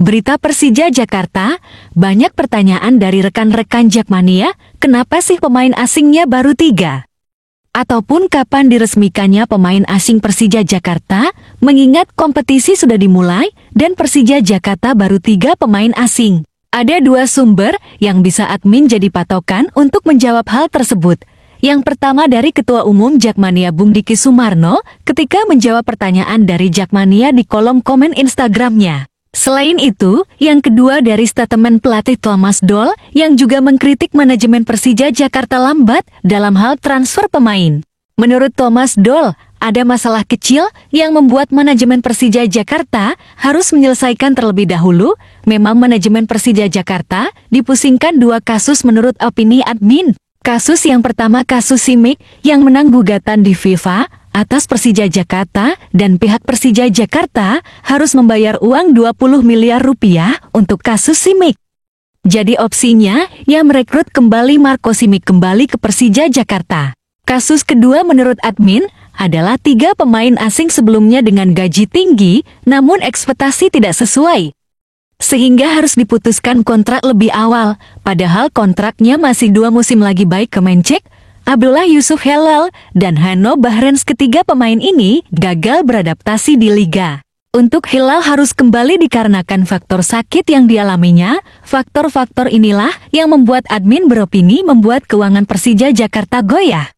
Berita Persija Jakarta, banyak pertanyaan dari rekan-rekan Jakmania, kenapa sih pemain asingnya baru 3? Ataupun kapan diresmikannya pemain asing Persija Jakarta, mengingat kompetisi sudah dimulai dan Persija Jakarta baru 3 pemain asing. Ada 2 sumber yang bisa admin jadi patokan untuk menjawab hal tersebut. Yang pertama dari Ketua Umum Jakmania Bung Diki Sumarno ketika menjawab pertanyaan dari Jakmania di kolom komen Instagramnya. Selain itu, yang kedua dari statement pelatih Thomas Doll yang juga mengkritik manajemen Persija Jakarta lambat dalam hal transfer pemain. Menurut Thomas Doll, ada masalah kecil yang membuat manajemen Persija Jakarta harus menyelesaikan terlebih dahulu. Memang manajemen Persija Jakarta dipusingkan 2 kasus menurut opini admin. Kasus yang pertama kasus Simic yang menang gugatan di FIFA atas Persija Jakarta dan pihak Persija Jakarta harus membayar uang 20 miliar rupiah untuk kasus Simic. Jadi opsinya ya merekrut kembali Marco Simic kembali ke Persija Jakarta. Kasus kedua menurut admin adalah 3 pemain asing sebelumnya dengan gaji tinggi namun ekspektasi tidak sesuai. Sehingga harus diputuskan kontrak lebih awal, padahal kontraknya masih 2 musim lagi baik Kemencek, Abdullah Yusuf Helal, dan Hanno Bahrens. Ketiga pemain ini gagal beradaptasi di liga. Untuk Hilal harus kembali dikarenakan faktor sakit yang dialaminya. Faktor-faktor inilah yang membuat admin beropini membuat keuangan Persija Jakarta goyah.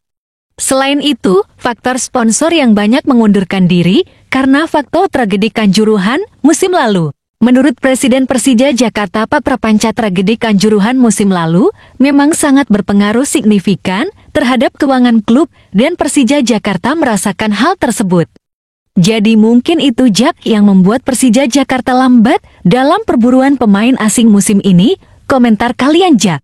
Selain itu, faktor sponsor yang banyak mengundurkan diri karena faktor tragedi Kanjuruhan musim lalu. Menurut Presiden Persija Jakarta Pak Prapanca, tragedi Kanjuruhan musim lalu memang sangat berpengaruh signifikan terhadap keuangan klub dan Persija Jakarta merasakan hal tersebut. Jadi mungkin itu Jak yang membuat Persija Jakarta lambat dalam perburuan pemain asing musim ini. Komentar kalian Jak?